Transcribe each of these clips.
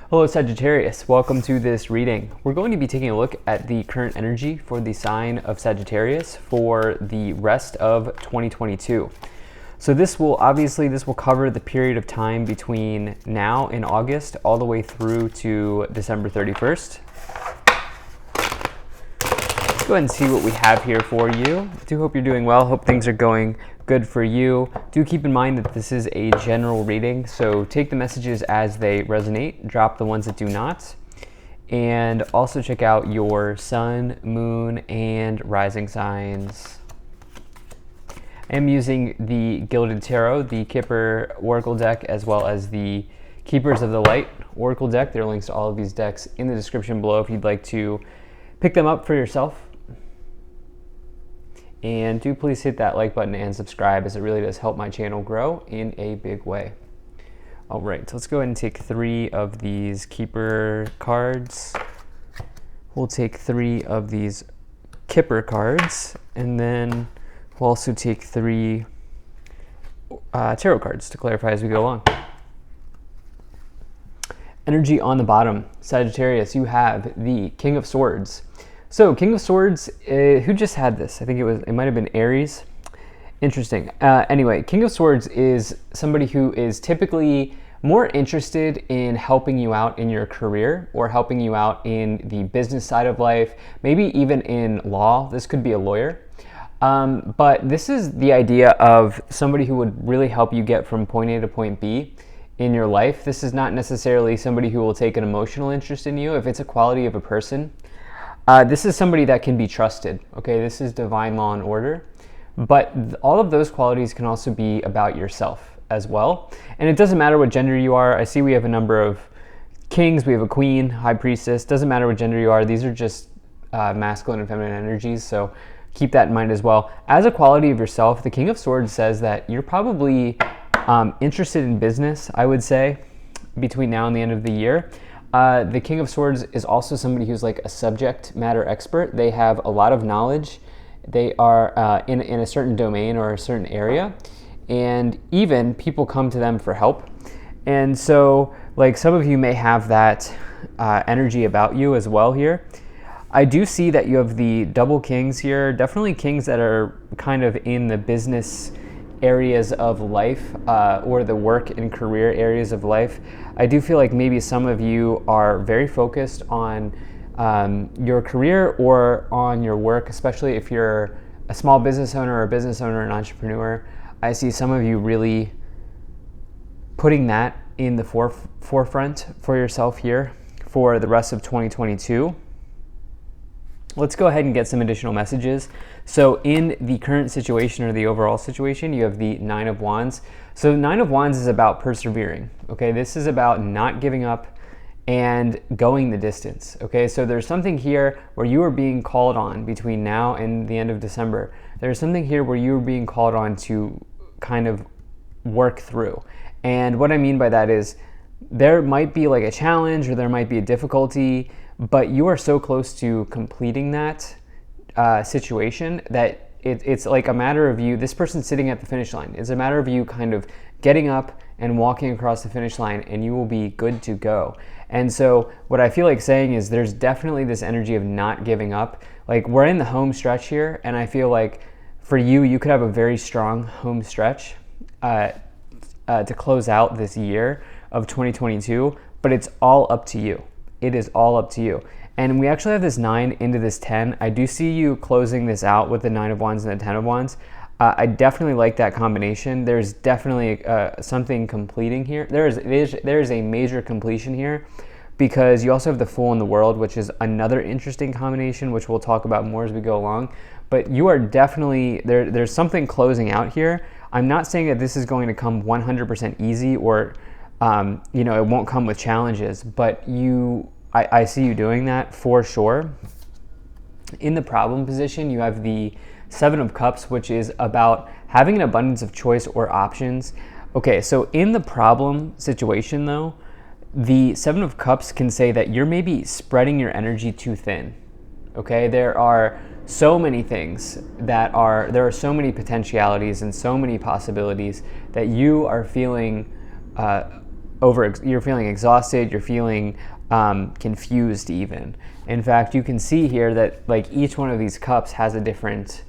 Hello Sagittarius, welcome to this reading. We're going to be taking a look at the current energy for the sign of Sagittarius for the rest of 2022. So this will cover the period of time between now and August all the way through to December 31st. Let's go ahead and see what we have here for you. I do hope you're doing well. Hope things are going good for you. Do keep in mind that this is a general reading, so take the messages as they resonate, drop the ones that do not, and also check out your sun, moon, and rising signs. I am using the Gilded Tarot, the Kipper Oracle deck, as well as the Keepers of the Light Oracle deck. There are links to all of these decks in the description below if you'd like to pick them up for yourself. And do please hit that like button and subscribe, as it really does help my channel grow in a big way. All right, so let's go ahead and take 3 of these Keeper cards. We'll take 3 of these Kipper cards, and then we'll also take 3 tarot cards to clarify as we go along. Energy on the bottom, Sagittarius, you have the King of Swords. So King of Swords, who just had this? I think it might have been Aries. Interesting. Anyway, King of Swords is somebody who is typically more interested in helping you out in your career or helping you out in the business side of life, maybe even in law. This could be a lawyer. But this is the idea of somebody who would really help you get from point A to point B in your life. This is not necessarily somebody who will take an emotional interest in you. If it's a quality of a person, this is somebody that can be trusted, okay? This is divine law and order, but all of those qualities can also be about yourself as well. And it doesn't matter what gender you are. I see we have a number of kings, we have a queen, high priestess. Doesn't matter what gender you are. These are just masculine and feminine energies, so keep that in mind as well. As a quality of yourself, the King of Swords says that you're probably interested in business, I would say, between now and the end of the year. The King of Swords is also somebody who's like a subject matter expert. They have a lot of knowledge. They are in a certain domain or a certain area, and even people come to them for help. And so, like, some of you may have that energy about you as well here. I do see that you have the double kings here, definitely kings that are kind of in the business areas of life or the work and career areas of life. I do feel like maybe some of you are very focused on your career or on your work, especially if you're a small business owner or a business owner, an entrepreneur. I see some of you really putting that in the forefront for yourself here for the rest of 2022. Let's go ahead and get some additional messages. So in the current situation or the overall situation, you have the 9 of Wands. So 9 of Wands is about persevering, okay? This is about not giving up and going the distance, okay? So there's something here where you are being called on between now and the end of December. There's something here where you are being called on to kind of work through. And what I mean by that is there might be like a challenge or there might be a difficulty, but you are so close to completing that situation that it's like a matter of you, this person's sitting at the finish line. It's a matter of you kind of getting up and walking across the finish line, and you will be good to go. And so what I feel like saying is there's definitely this energy of not giving up. Like, we're in the home stretch here, and I feel like for you, you could have a very strong home stretch to close out this year of 2022, but it's all up to you. It is all up to you. And we actually have this 9 into this 10. I do see you closing this out with the 9 of Wands and the 10 of Wands. I definitely like that combination. There's definitely something completing here. There is a major completion here, because you also have the Fool in the World, which is another interesting combination, which we'll talk about more as we go along. But you are definitely, there's something closing out here. I'm not saying that this is going to come 100% easy or it won't come with challenges, but I see you doing that for sure. In the problem position, you have the 7 of Cups, which is about having an abundance of choice or options. Okay, so in the problem situation though, the 7 of Cups can say that you're maybe spreading your energy too thin. Okay, there are so many things there are so many potentialities and so many possibilities that you are feeling you're feeling exhausted, you're feeling confused even. In fact, you can see here that like each one of these cups has a different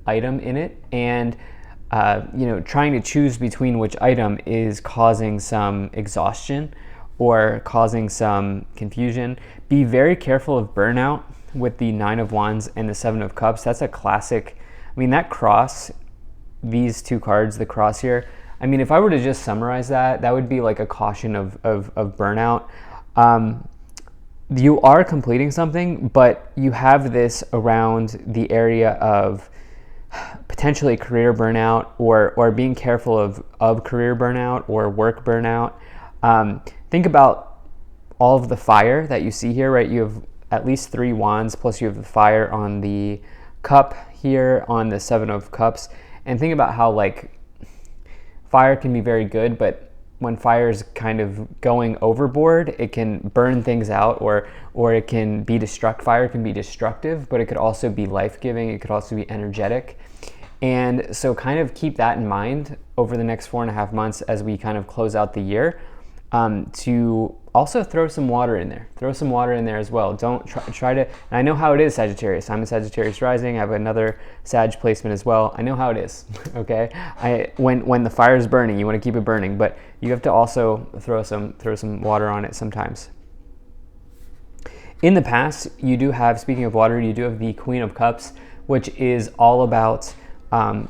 item in it, and trying to choose between which item is causing some exhaustion or causing some confusion. Be very careful of burnout with the 9 of Wands and the 7 of Cups. That's a classic. I mean, that cross, these two cards, the cross here, I mean, if I were to just summarize that, that would be like a caution of burnout. You are completing something, but you have this around the area of potentially career burnout or being careful of career burnout or work burnout. Think about all of the fire that you see here, right? You have at least 3 wands, plus you have the fire on the cup here on the 7 of Cups. And think about how like fire can be very good, but when fire is kind of going overboard, it can burn things out, or it can be fire can be destructive, but it could also be life-giving. It could also be energetic. And so kind of keep that in mind over the next 4.5 months as we kind of close out the year, to also throw some water in there. Throw some water in there as well. Don't try to, and I know how it is, Sagittarius. I'm a Sagittarius rising. I have another Sag placement as well. I know how it is, okay? When the fire is burning, you want to keep it burning, but you have to also throw some water on it sometimes. In the past, you do have, speaking of water, you do have the Queen of Cups, which is all about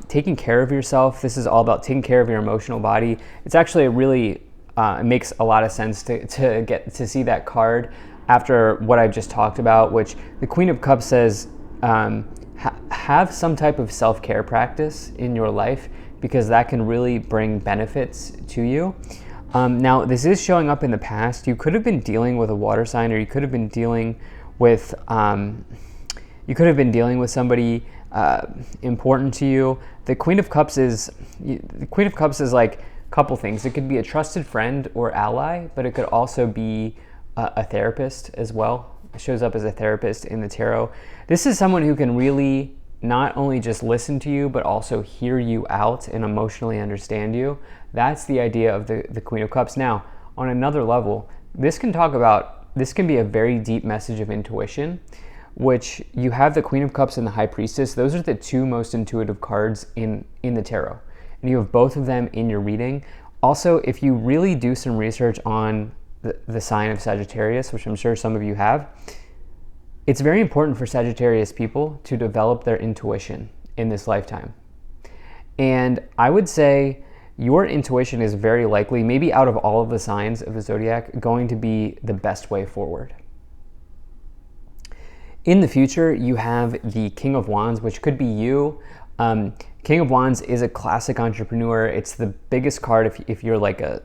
taking care of yourself. This is all about taking care of your emotional body. It's actually a really it makes a lot of sense to get to see that card after what I just talked about, which the Queen of Cups says, have some type of self-care practice in your life, because that can really bring benefits to you. Now, this is showing up in the past. You could have been dealing with a water sign, or you could have been dealing with somebody important to you. The Queen of Cups is like couple things. It could be a trusted friend or ally, but it could also be a therapist as well. It shows up as a therapist in the tarot. This is someone who can really not only just listen to you, but also hear you out and emotionally understand you. That's the idea of the Queen of Cups. Now, on another level, this can be a very deep message of intuition, which you have the Queen of Cups and the High Priestess. Those are the 2 most intuitive cards in the tarot. And you have both of them in your reading. Also, if you really do some research on the sign of Sagittarius, which I'm sure some of you have, it's very important for Sagittarius people to develop their intuition in this lifetime. And I would say your intuition is very likely, maybe out of all of the signs of the zodiac, going to be the best way forward. In the future, you have the King of Wands, which could be you. King of Wands is a classic entrepreneur. It's the biggest card if you're like a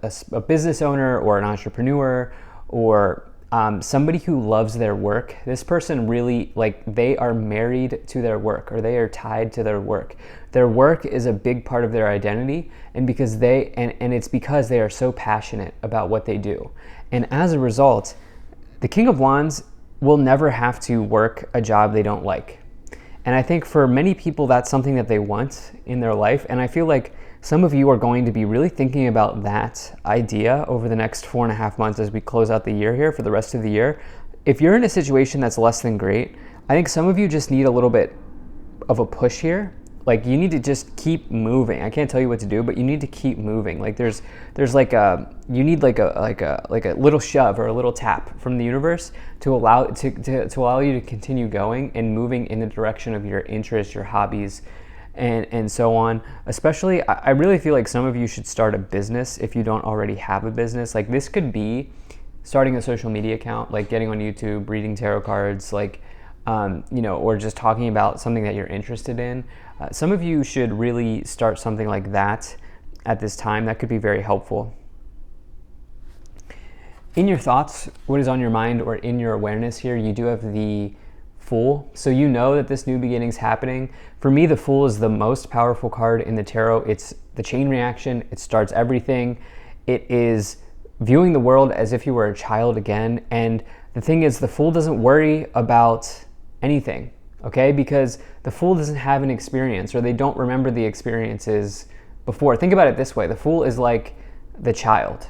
business owner or an entrepreneur, or somebody who loves their work. This person really, like, they are married to their work, or they are tied to their work. Their work is a big part of their identity, and because it's because they are so passionate about what they do. And as a result, the King of Wands will never have to work a job they don't like. And I think for many people, that's something that they want in their life. And I feel like some of you are going to be really thinking about that idea over the next 4.5 months as we close out the year here for the rest of the year. If you're in a situation that's less than great, I think some of you just need a little bit of a push here. Like, you need to just keep moving. I can't tell you what to do, but you need to keep moving. Like you need a little shove or a little tap from the universe to allow you to continue going and moving in the direction of your interests, your hobbies, and so on. Especially, I really feel like some of you should start a business if you don't already have a business. Like, this could be starting a social media account, like getting on YouTube, reading tarot cards, like, or just talking about something that you're interested in. Some of you should really start something like that at this time. That could be very helpful. In your thoughts, what is on your mind, or in your awareness here, you do have the Fool. So you know that this new beginning is happening. For me, the Fool is the most powerful card in the tarot. It's the chain reaction. It starts everything. It is viewing the world as if you were a child again. And the thing is, the Fool doesn't worry about anything, okay? Because the Fool doesn't have an experience, or they don't remember the experiences before. Think about it this way. The Fool is like the child,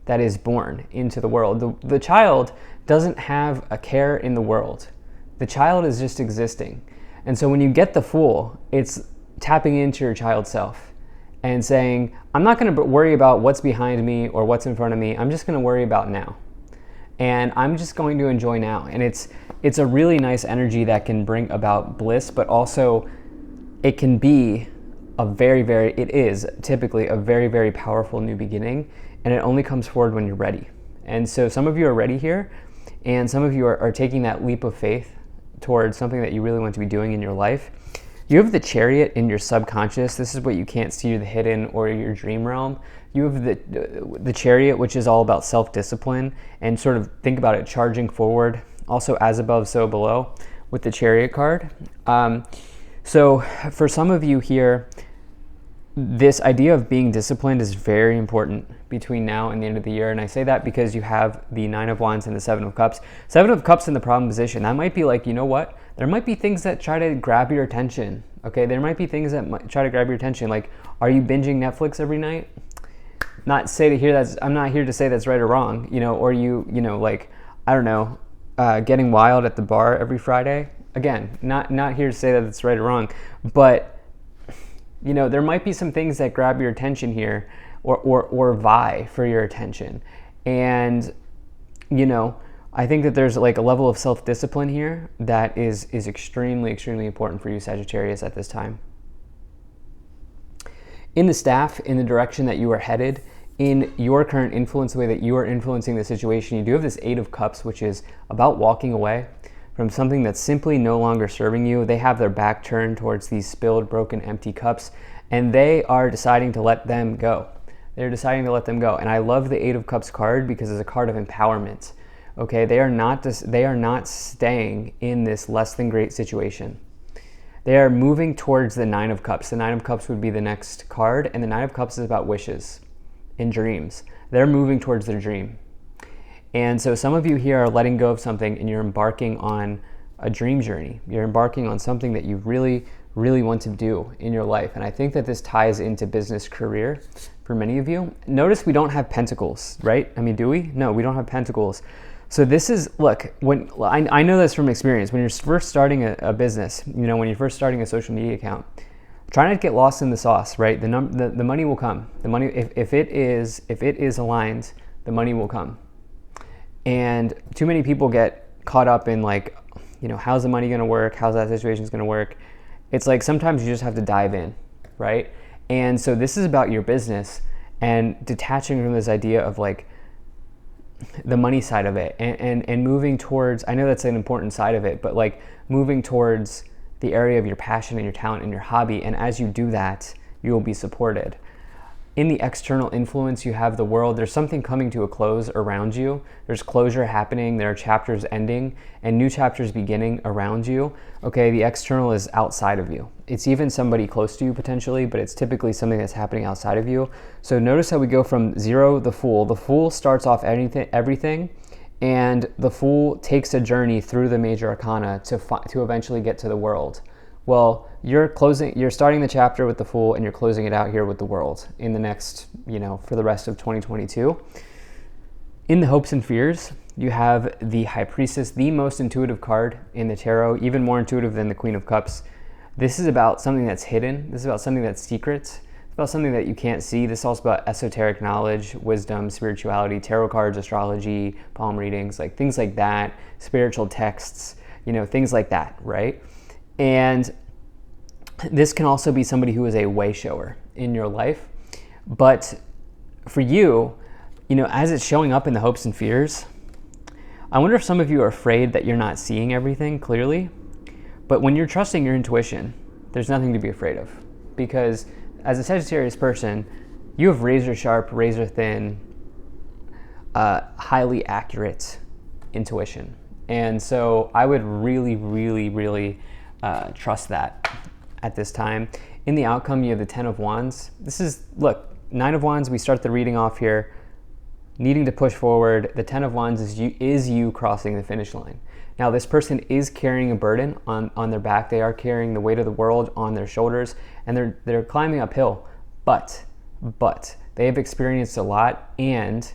that is born into the world. The child doesn't have a care in the world. The child is just existing. And so when you get the Fool, it's tapping into your child self and saying, I'm not going to worry about what's behind me or what's in front of me. I'm just going to worry about now. And I'm just going to enjoy now. And it's a really nice energy that can bring about bliss, but also it can be it is typically a very, very powerful new beginning, and it only comes forward when you're ready. And so some of you are ready here, and some of you are taking that leap of faith towards something that you really want to be doing in your life. You have the Chariot in your subconscious. This is what you can't see, the hidden or your dream realm. You have the Chariot, which is all about self-discipline, and sort of think about it charging forward, also as above, so below, with the Chariot card. So for some of you here, this idea of being disciplined is very important between now and the end of the year. And I say that because you have the 9 of Wands and the 7 of Cups. 7 of Cups in the problem position. That might be like, you know what? There might be things that try to grab your attention. Okay, there might be things that might try to grab your attention. Like, are you binging Netflix every night? I'm not here to say that's right or wrong. Or like, I don't know, getting wild at the bar every Friday. Again, not here to say that it's right or wrong, but there might be some things that grab your attention here or vie for your attention. And, I think that there's like a level of self-discipline here that is extremely, extremely important for you, Sagittarius, at this time. In the staff, in the direction that you are headed, in your current influence, the way that you are influencing the situation, you do have this 8 of Cups, which is about walking away from something that's simply no longer serving you. They have their back turned towards these spilled, broken, empty cups, and they are deciding to let them go. They're deciding to let them go. And I love the 8 of Cups card because it's a card of empowerment. Okay, they are not staying in this less than great situation. They are moving towards the 9 of Cups. The 9 of Cups would be the next card, and the 9 of Cups is about wishes and dreams. They're moving towards their dream. And so some of you here are letting go of something, and you're embarking on a dream journey. You're embarking on something that you really, really want to do in your life. And I think that this ties into business career for many of you. Notice we don't have pentacles, right? I mean, do we? No, we don't have pentacles. So this is, look, when I know this from experience, when you're first starting a business, when you're first starting a social media account, try not to get lost in the sauce, right? The money will come. The money, if it is aligned, the money will come. And too many people get caught up in like, how's the money going to work? How's that situation going to work? It's like sometimes you just have to dive in, right? And so this is about your business and detaching from this idea of like the money side of it and moving towards, I know that's an important side of it, but like moving towards the area of your passion and your talent and your hobby. And as you do that, you will be supported. In the external influence, you have the world. There's something coming to a close around you. There's closure happening. There are chapters ending and new chapters beginning around you. Okay, the external is outside of you. It's even somebody close to you potentially, but it's typically something that's happening outside of you. So notice how we go from 0, the Fool. The Fool starts off everything, and the Fool takes a journey through the major arcana to eventually get to the world. Well, you're starting the chapter with the Fool, and you're closing it out here with the World in the next, for the rest of 2022. In the Hopes and Fears, you have the High Priestess, the most intuitive card in the tarot, even more intuitive than the Queen of Cups. This is about something that's hidden. This is about something that's secret. It's about something that you can't see. This is also about esoteric knowledge, wisdom, spirituality, tarot cards, astrology, palm readings, like things like that, spiritual texts, things like that, right? And this can also be somebody who is a way shower in your life. But for you, as it's showing up in the Hopes and Fears, I wonder if some of you are afraid that you're not seeing everything clearly. But when you're trusting your intuition, there's nothing to be afraid of. Because as a Sagittarius person, you have razor sharp, razor thin, highly accurate intuition. And so I would really, really, really trust that at this time. In the outcome, you have the 10 of Wands. This is, look, 9 of Wands, we start the reading off here, needing to push forward. The 10 of Wands is you crossing the finish line. Now, this person is carrying a burden on their back. They are carrying the weight of the world on their shoulders, and they're climbing uphill. But they have experienced a lot, and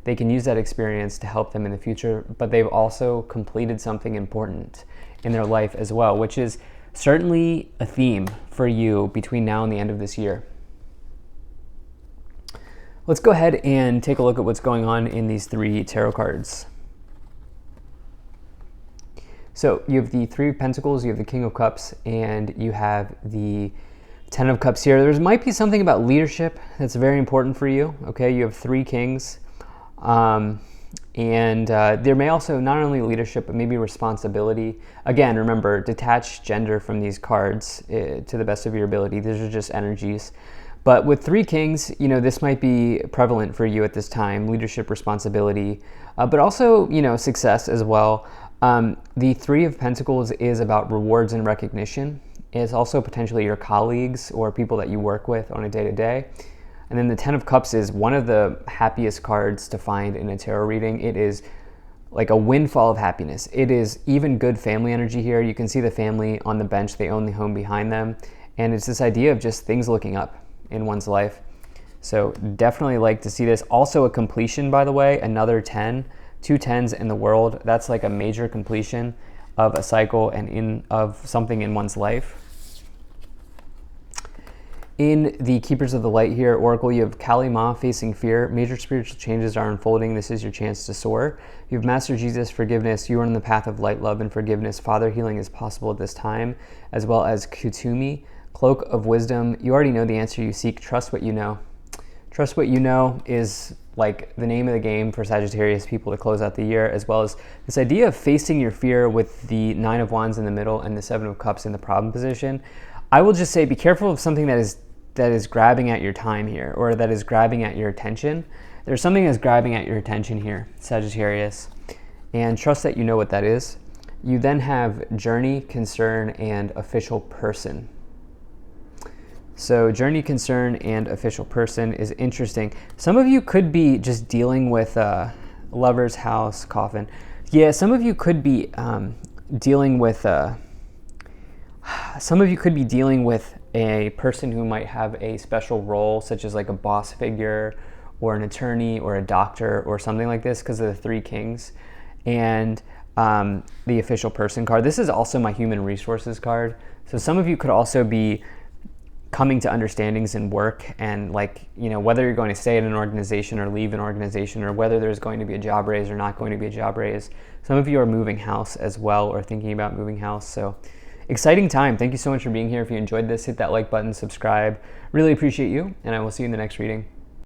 They can use that experience to help them in the future, but they've also completed something important in their life as well, which is certainly a theme for you between now and the end of this year. Let's go ahead and take a look at what's going on in these 3 tarot cards. So you have the 3 of Pentacles, you have the King of Cups, and you have the 10 of Cups here. There might be something about leadership that's very important for you. Okay, you have 3 Kings. There may also not only leadership, but maybe responsibility. Again, remember, detach gender from these cards to the best of your ability. These are just energies. But with 3 Kings, this might be prevalent for you at this time, leadership, responsibility, but also, success as well. The 3 of Pentacles is about rewards and recognition. It's also potentially your colleagues or people that you work with on a day-to-day. And then the 10 of Cups is one of the happiest cards to find in a tarot reading. It is like a windfall of happiness. It is even good family energy here. You can see the family on the bench. They own the home behind them. And it's this idea of just things looking up in one's life. So definitely like to see this. Also a completion, by the way, another 10, 2 10s in the world. That's like a major completion of a cycle and of something in one's life. In the Keepers of the Light here, Oracle, you have Kali Ma, facing fear. Major spiritual changes are unfolding. This is your chance to soar. You have Master Jesus, forgiveness. You are on the path of light, love, and forgiveness. Father, healing is possible at this time, as well as Kutumi, Cloak of Wisdom. You already know the answer you seek. Trust what you know. Trust what you know is like the name of the game for Sagittarius people to close out the year, as well as this idea of facing your fear with the 9 of Wands in the middle and the 7 of Cups in the problem position. I will just say be careful of something that is grabbing at your time here, or that is grabbing at your attention. There's something that's grabbing at your attention here, Sagittarius, and trust that you know what that is. You then have Journey, Concern, and Official Person. So Journey, Concern, and Official Person is interesting. Some of you could be just dealing with Lover's House, Coffin. Yeah, some of you could be dealing with a person who might have a special role, such as like a boss figure or an attorney or a doctor or something like this, because of the 3 Kings and the Official Person card. This is also my Human Resources card. So some of you could also be coming to understandings in work, and whether you're going to stay at an organization or leave an organization, or whether there's going to be a job raise or not going to be a job raise. Some of you are moving house as well, or thinking about moving house. So exciting time. Thank you so much for being here. If you enjoyed this, hit that like button, subscribe. Really appreciate you, and I will see you in the next reading.